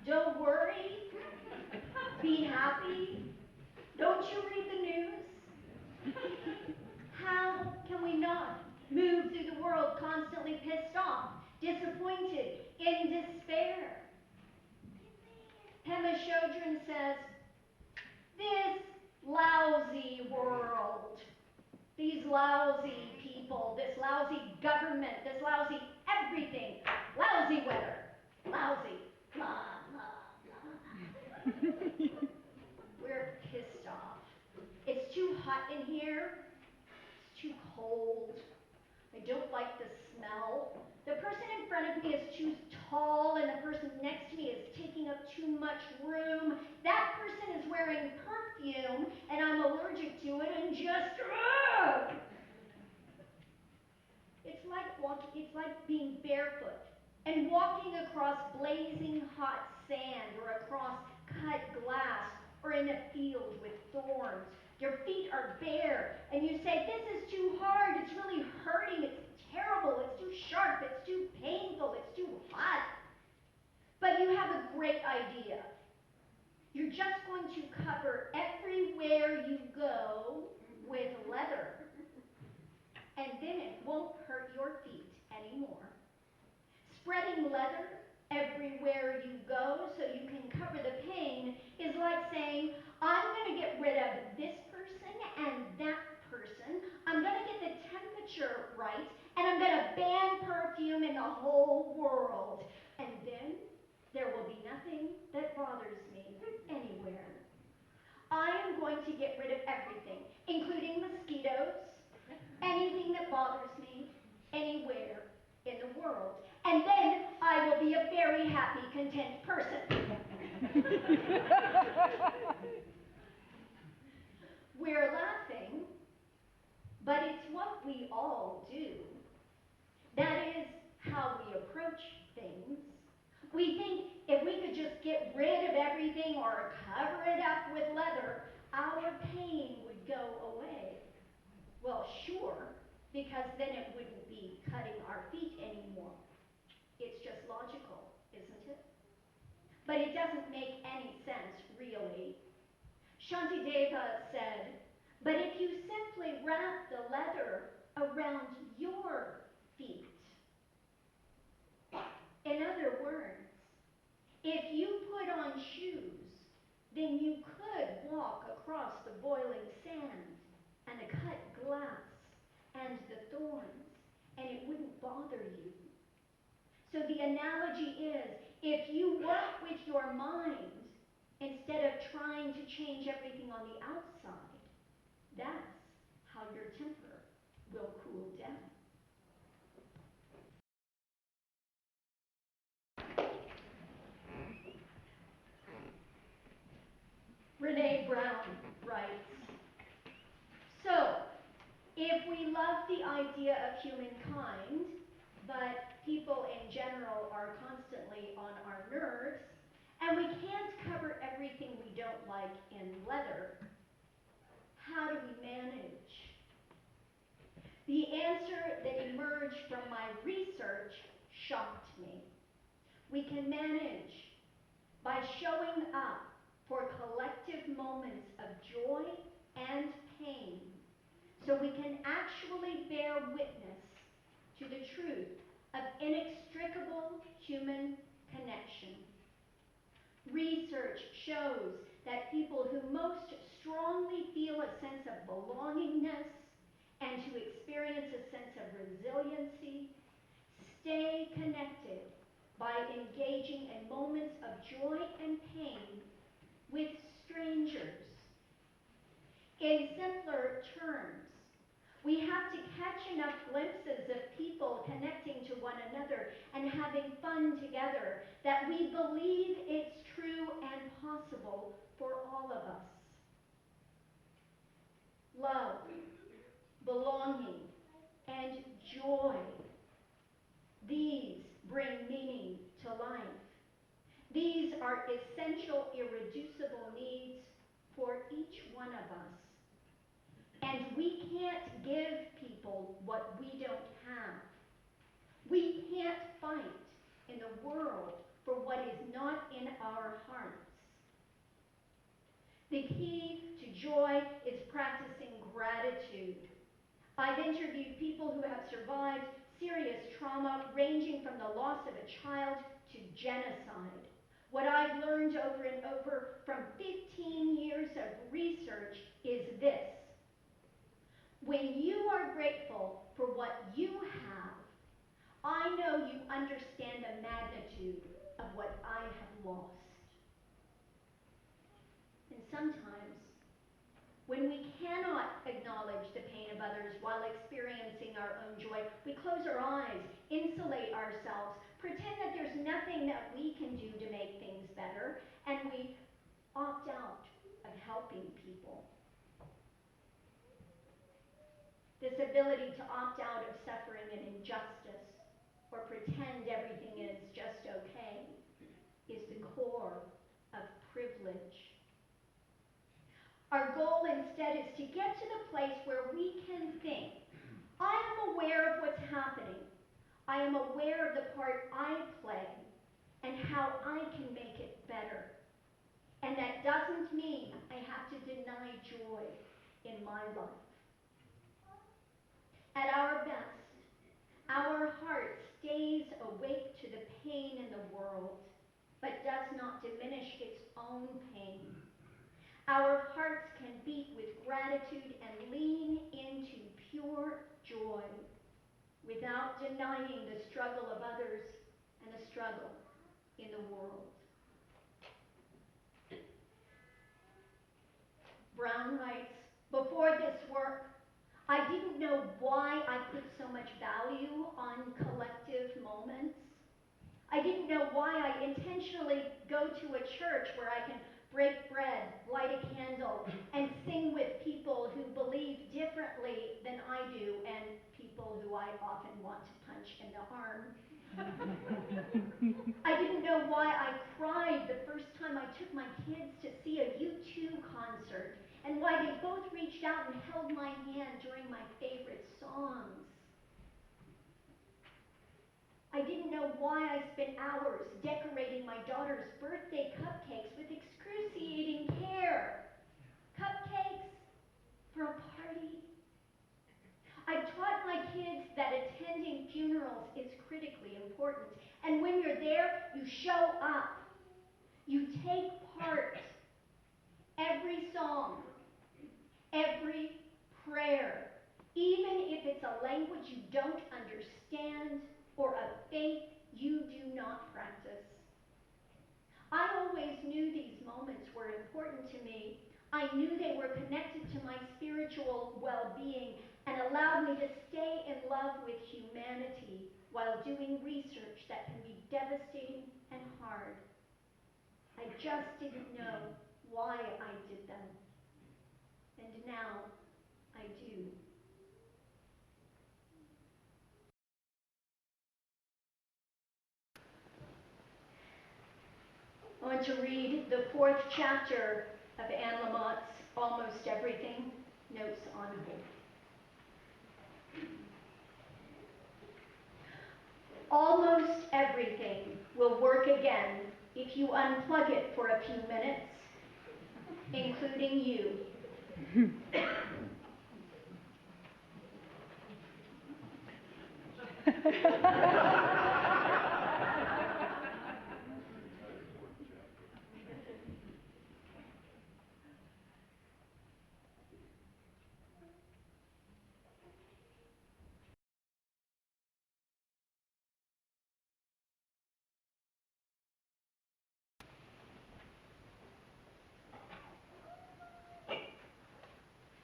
Don't worry. Be happy. Don't you read the news? How can we not move through the world constantly pissed off, disappointed, in despair? Pema Chodron says, this lousy world, these lousy people, this lousy government, this lousy everything, lousy weather, lousy, blah, blah, blah. We're pissed off. It's too hot in here. It's too cold. I don't like the smell. The person in front of me is too tall and the person next to me is taking up too much room. That person is wearing perfume and I'm allergic to it and just it's like being barefoot and walking across blazing hot sand or across cut glass or in a field with thorns. Your feet are bare and you say, this is too hard, it's really hurting, it's terrible, it's too sharp, it's too painful, it's too hot. But you have a great idea. You're just going to cover everywhere you go with leather. And then it won't hurt your feet anymore. Spreading leather everywhere you go so you can cover the pain is like saying, I'm going to get rid of this person and that person. I'm going to get the temperature right, and I'm going to ban perfume in the whole world. And then there will be nothing that bothers me anywhere. I am going to get rid of everything, including mosquitoes, anything that bothers me, anywhere in the world. And then I will be a very happy, content person. We're laughing, but it's what we all do. That is how we approach things. We think if we could just get rid of everything or cover it up with leather, our pain would go away. Well, sure, because then it wouldn't be cutting our feet anymore. It's just logical, isn't it? But it doesn't make any sense, really. Shantideva said, but if you simply wrap the leather around your feet, in other words, if you put on shoes, then you could walk across the boiling sand and the cut glass and the thorns, and it wouldn't bother you. So the analogy is, if you work with your mind instead of trying to change everything on the outside, that's how your temper will cool down. Brene Brown writes, so, if we love the idea of humankind, but people in general are constantly on our nerves, and we can't cover everything we don't like in leather, how do we manage? The answer that emerged from my research shocked me. We can manage by showing up for collective moments of joy and pain, so we can actually bear witness to the truth of inextricable human connection. Research shows that people who most strongly feel a sense of belongingness and who experience a sense of resiliency stay connected by engaging in moments of joy and pain with strangers. In simpler terms, we have to catch enough glimpses of people connecting to one another and having fun together that we believe it's true and possible for all of us. Love, belonging, and joy. These bring meaning to life. These are essential, irreducible needs for each one of us. And we can't give people what we don't have. We can't fight in the world for what is not in our hearts. The key to joy is practicing gratitude. I've interviewed people who have survived serious trauma ranging from the loss of a child to genocide. What I've learned over and over from 15 years of research is this. When you are grateful for what you have, I know you understand the magnitude of what I have lost. And sometimes, when we cannot acknowledge the pain of others while experiencing our own joy, we close our eyes, insulate ourselves, pretend that there's nothing that we can do to make things better, and we opt out of helping people. This ability to opt out of suffering and injustice, or pretend everything is just okay, is the core of privilege. Our goal instead is to get to the place where we can think, I am aware of what's happening. I am aware of the part I play and how I can make it better. And that doesn't mean I have to deny joy in my life. At our best, our heart stays awake to the pain in the world, but does not diminish its own pain. Our hearts can beat with gratitude and lean into pure joy without denying the struggle of others and the struggle in the world. Brown writes, before this work, I didn't know why I put so much value on collective moments. I didn't know why I intentionally go to a church where I can break bread, light a candle, and sing with people who believe differently than I do, and people who I often want to punch in the arm. I didn't know why I cried the first time I took my kids to see a U2 concert, and why they both reached out and held my hand during my favorite songs. I didn't know why I spent hours decorating my daughter's birthday cupcakes with excruciating care. Cupcakes for a party. I've taught my kids that attending funerals is critically important. And when you're there, you show up. You take part. Every song, every prayer, even if it's a language you don't understand or a faith you do not practice. I always knew these moments were important to me. I knew they were connected to my spiritual well-being and allowed me to stay in love with humanity while doing research that can be devastating and hard. I just didn't know why I did them. And now I do. I want to read the 4th chapter of Anne Lamott's Almost Everything, Notes on Hope. Almost everything will work again if you unplug it for a few minutes, including you.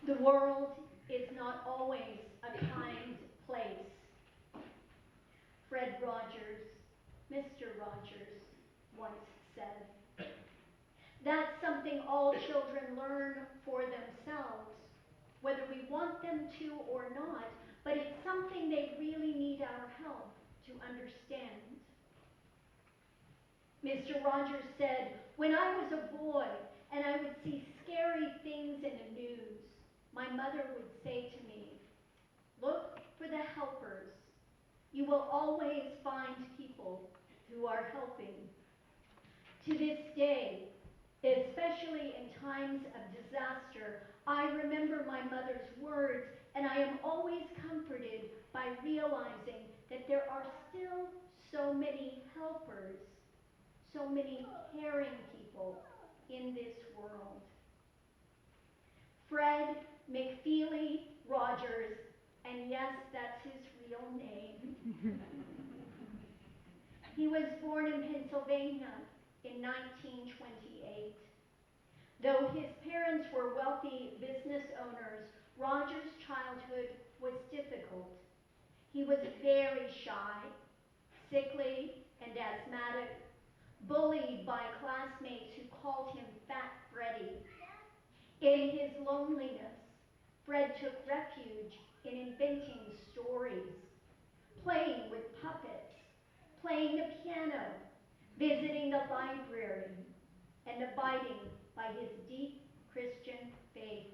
The world is not always a kind place. Fred Rogers, Mr. Rogers, once said. That's something all children learn for themselves, whether we want them to or not, but it's something they really need our help to understand. Mr. Rogers said, when I was a boy and I would see scary things in the news, my mother would say to me, look for the helpers. You will always find people who are helping To this day, especially in times of disaster, I remember my mother's words, and I am always comforted by realizing that there are still so many helpers, so many caring people in this world. Fred McFeely Rogers, and yes, that's his real name. He was born in Pennsylvania in 1928. Though his parents were wealthy business owners, Rogers' childhood was difficult. He was very shy, sickly, and asthmatic, bullied by classmates who called him Fat Freddy. In his loneliness, Fred took refuge in inventing stories, playing with puppets, playing the piano, visiting the library, and abiding by his deep Christian faith.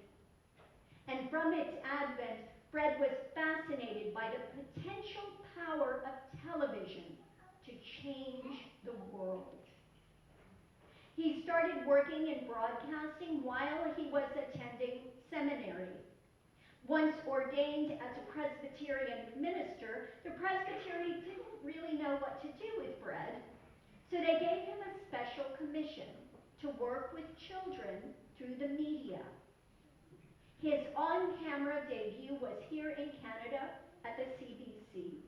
And from its advent, Fred was fascinated by the potential power of television to change the world. He started working in broadcasting while he was attending seminary. Once ordained as a Presbyterian minister, the presbytery didn't really know what to do with Fred, so they gave him a special commission to work with children through the media. His on-camera debut was here in Canada at the CBC.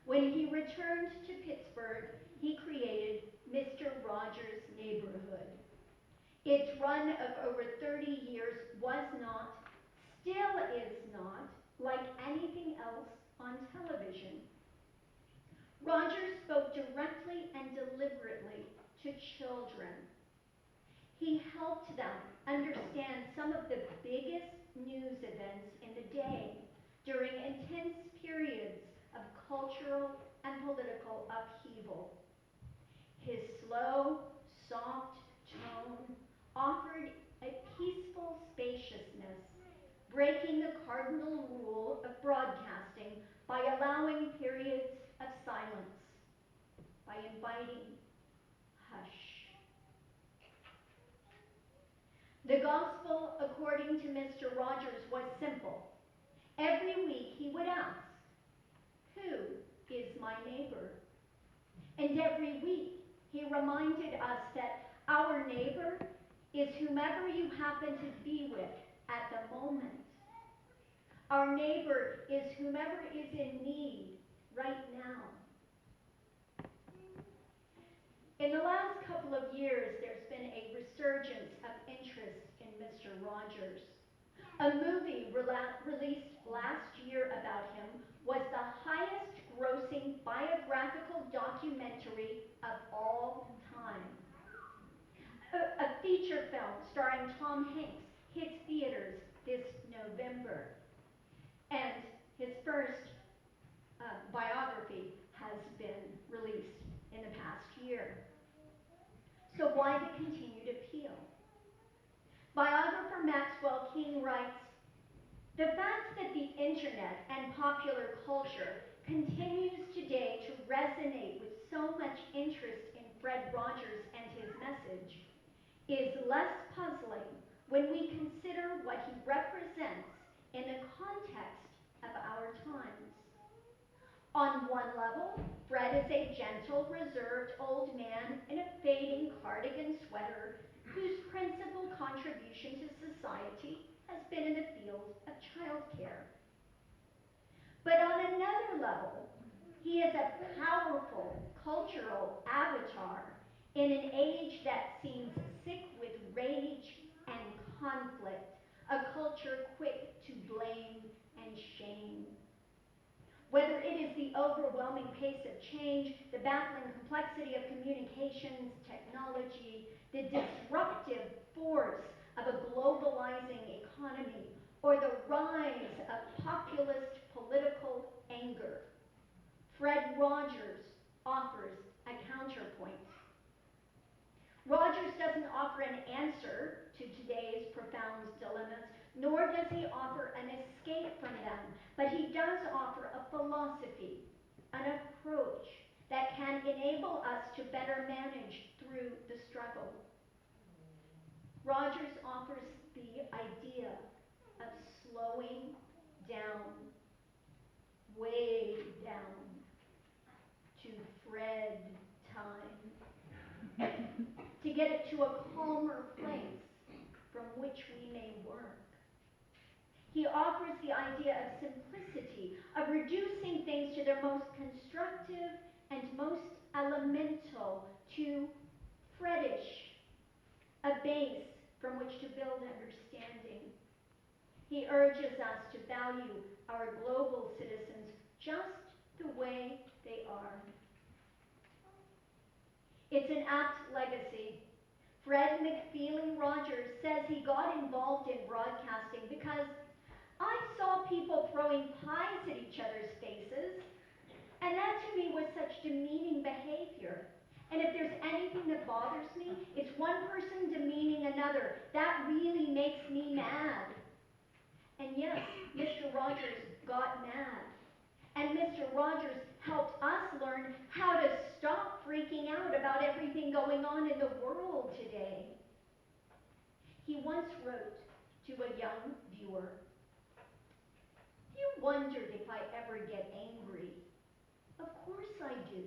When he returned to Pittsburgh, he created Mr. Rogers' Neighborhood. Its run of over 30 years was not, still is not, like anything else on television. Rogers spoke directly and deliberately to children. He helped them understand some of the biggest news events in the day during intense periods of cultural and political upheaval. His slow, soft tone offered a peaceful spaciousness, breaking the cardinal rule of broadcasting by allowing periods of silence, by inviting hush. The gospel, according to Mr. Rogers, was simple. Every week he would ask, "Who is my neighbor?" And every week he reminded us that our neighbor is whomever you happen to be with at the moment. Our neighbor is whomever is in need right now. In the last couple of years, there's been a resurgence of interest in Mr. Rogers. A movie released last year about him was the highest grossing biographical documentary of all time. A feature film starring Tom Hanks hits theaters this November. And his first biography has been released in the past year. So why the continued appeal? Biographer Maxwell King writes, "The fact that the internet and popular culture continues today to resonate with so much interest in Fred Rogers and his message is less puzzling when we consider what he represents in the context of our times. On one level, Fred is a gentle, reserved old man in a fading cardigan sweater whose principal contribution to society has been in the field of childcare. But on another level, he is a powerful cultural avatar in an age that seems sick with rage and conflict, a culture quick to blame and shame. Whether it is the overwhelming pace of change, the baffling complexity of communications, technology, the disruptive force of a globalizing economy, or the rise of populist political anger, Fred Rogers offers a counterpoint. Rogers doesn't offer an answer to today's profound dilemmas, nor does he offer an escape from them, but he does offer a philosophy, an approach that can enable us to better manage through the struggle. Rogers offers the idea of slowing down, way down, to Fred time, to get it to a calmer place from which we may work. He offers the idea of simplicity, of reducing things to their most constructive and most elemental, to Fredish, a base from which to build understanding. He urges us to value our global citizens just the way they are. It's an apt legacy. Fred McFeely Rogers says he got involved in broadcasting because I saw people throwing pies at each other's faces, and that to me was such demeaning behavior. And if there's anything that bothers me, it's one person demeaning another. That really makes me mad. And yes, Mr. Rogers got mad. And Mr. Rogers helped us learn how to stop freaking out about everything going on in the world today. He once wrote to a young viewer, "You wondered if I ever get angry. Of course I do.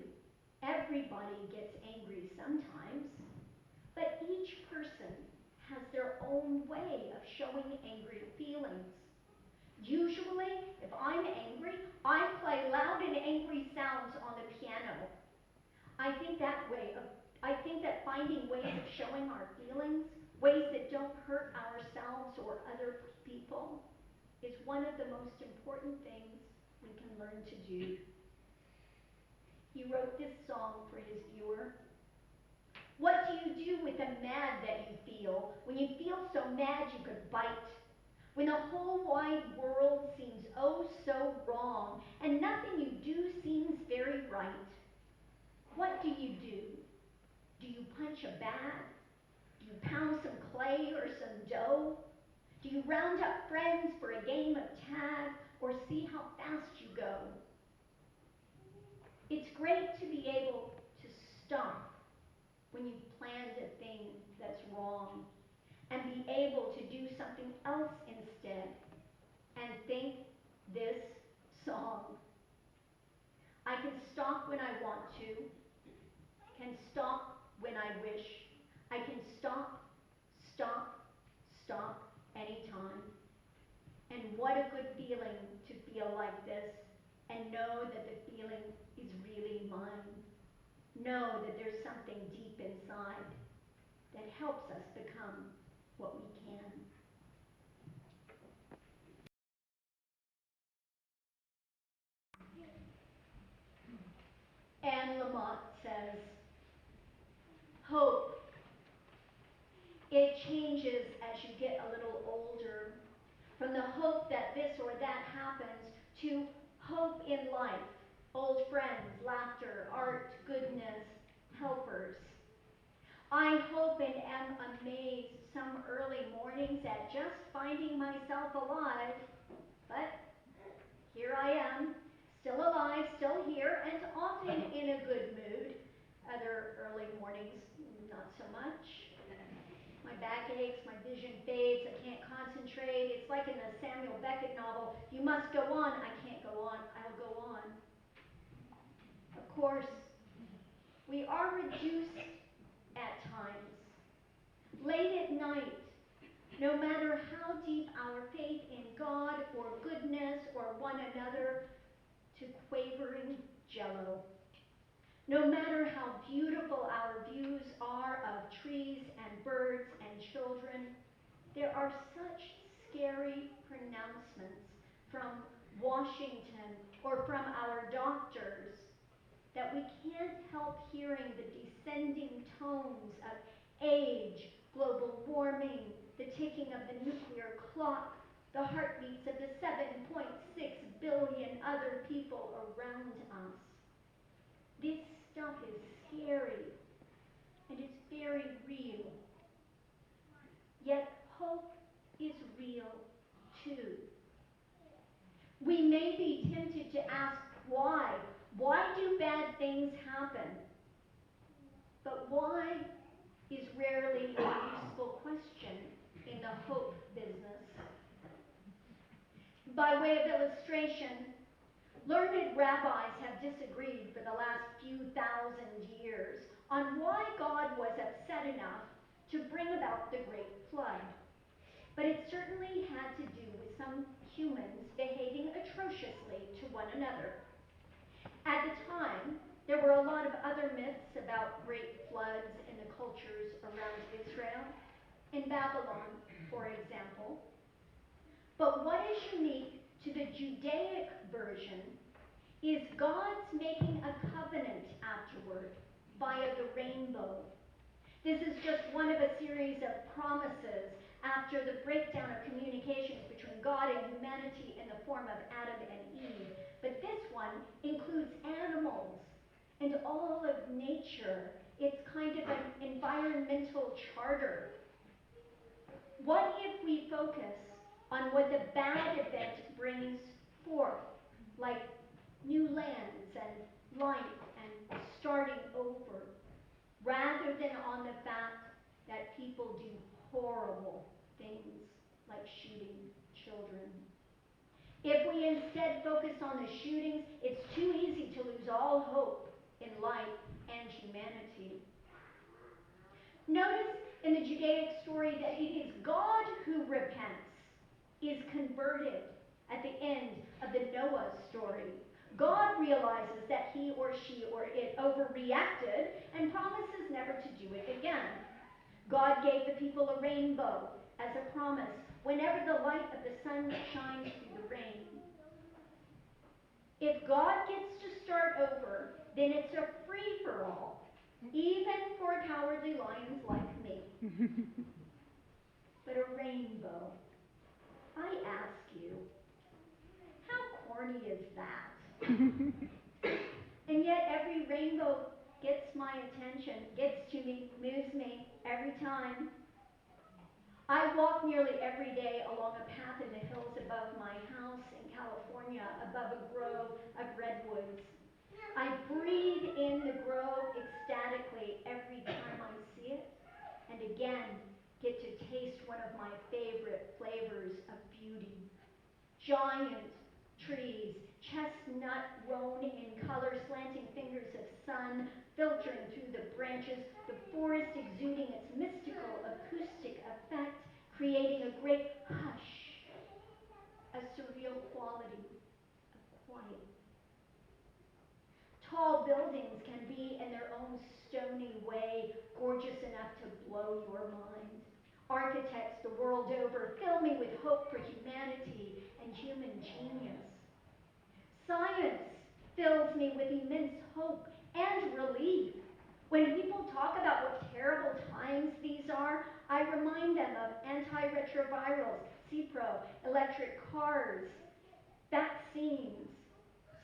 Everybody gets angry sometimes. But each person has their own way of showing angry feelings. Usually, if I'm angry, I play loud and angry sounds on the piano. I think that finding ways of showing our feelings, ways that don't hurt ourselves or other people, is one of the most important things we can learn to do." He wrote this song for his viewer. What do you do with the mad that you feel, when you feel so mad you could bite? When the whole wide world seems oh so wrong, and nothing you do seems very right? What do you do? Do you punch a bag? Do you pound some clay or some dough? Do you round up friends for a game of tag, or see how fast you go? It's great to be able to stop when you've planned a thing that's wrong, and be able to do something else instead, and think this song. I can stop when I want to, can stop when I wish. I can stop, stop, stop anytime. And what a good feeling to feel like this and know that the feeling is really mine. Know that there's something deep inside that helps us become what we can. Anne Lamott says, "Hope, it changes as you get a little older, from the hope that this or that happens to hope in life, old friends, laughter, art, goodness, helpers. I hope and am amazed some early mornings at just finding myself alive, but here I am, still alive, still here, and often in a good mood. Other early mornings, not so much. My back aches, my vision fades, I can't concentrate. It's like in the Samuel Beckett novel, you must go on. I can't go on, I'll go on." Of course, we are reduced at times. Late at night, no matter how deep our faith in God or goodness or one another, to quavering jello. No matter how beautiful our views are of trees and birds and children, there are such scary pronouncements from Washington or from our doctors that we can't help hearing the descending tones of age, global warming, the ticking of the nuclear clock, the heartbeats of the 7.6 billion other people around us. This stuff is scary, and it's very real. Yet hope is real too. We may be tempted to ask why. Why do bad things happen? But why is rarely a useful question in the hope business. By way of illustration, learned rabbis have disagreed for the last few thousand years on why God was upset enough to bring about the great flood. But it certainly had to do with some humans behaving atrociously to one another. At the time, there were a lot of other myths about great floods in the cultures around Israel, in Babylon, for example. But what is unique to the Judaic version is God's making a covenant afterward via the rainbow. This is just one of a series of promises after the breakdown of communications between God and humanity in the form of Adam and Eve. But this one includes animals and all of nature. It's kind of an environmental charter. What if we focus on what the bad event brings forth, like new lands and life and starting over, rather than on the fact that people do horrible things like shooting children? If we instead focus on the shootings, it's too easy to lose all hope in life and humanity. Notice in the Judaic story that it is God who repents, is converted at the end of the Noah story. God realizes that he or she or it overreacted and promises never to do it again. God gave the people a rainbow as a promise whenever the light of the sun shines through the rain. If God gets to start over, then it's a free-for-all, even for cowardly lions like me. But a rainbow, I ask you, how corny is that? And yet every rainbow gets my attention, gets to me, moves me every time. I walk nearly every day along a path in the hills above my house in California, above a grove of redwoods. I breathe in the grove ecstatically every time I see it, and again get to taste one of my favorite flavors of beauty. Giant trees, chestnut roan in color, slanting fingers of sun filtering through the branches, the forest exuding its mystical acoustic effect, creating a great hush, a surreal quality of quiet. Tall buildings can be, in their own stony way, gorgeous enough to blow your mind. Architects the world over fill me with hope for humanity and human genius. Science fills me with immense hope and relief. When people talk about what terrible times these are, I remind them of antiretrovirals, Cipro, electric cars, vaccines.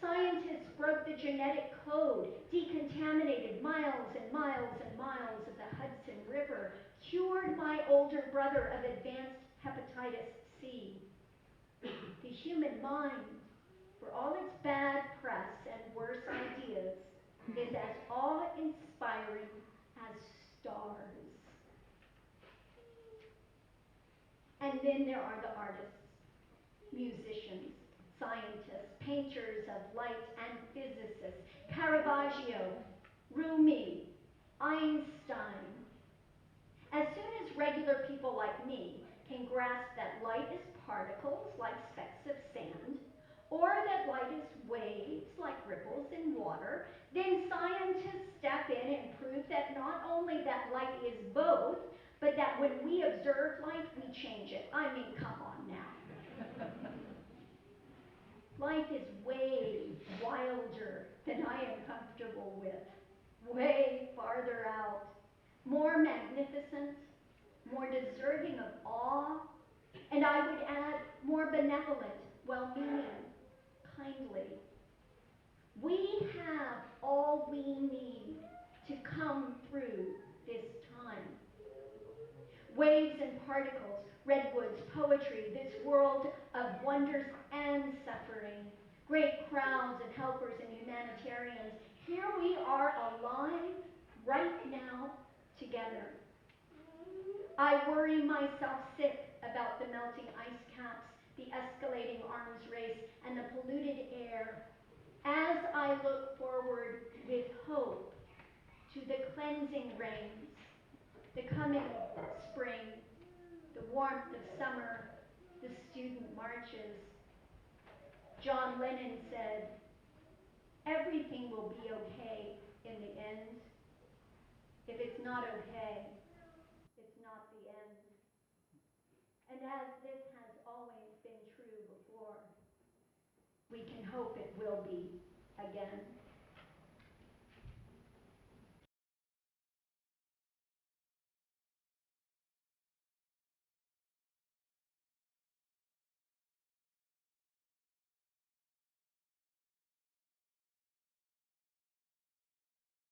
Scientists broke the genetic code, decontaminated miles and miles and miles of the Hudson River, cured my older brother of advanced hepatitis C. The human mind, for all its bad press and worse ideas, is as awe-inspiring as stars. And then there are the artists, musicians, scientists, painters of light, and physicists. Caravaggio, Rumi, Einstein. As soon as regular people like me can grasp that light is particles like specks of sand, or that light is waves like ripples in water, then scientists step in and prove that not only that light is both, but that when we observe light, we change it. I mean, come on now. Life is way wilder than I am comfortable with, way farther out, more magnificent, more deserving of awe, and I would add, more benevolent, well-meaning, kindly. We have all we need to come through this time. Waves and particles, redwoods, poetry, this world of wonders and suffering, great crowds of helpers and humanitarians. Here we are alive right now together. I worry myself sick about the melting ice caps, the escalating arms race, and the polluted air as I look forward with hope to the cleansing rains, the coming spring, the warmth of summer, the student marches. John Lennon said, "Everything will be okay in the end. If it's not okay, it's not the end." And as this has always been true before, we can hope it will be again.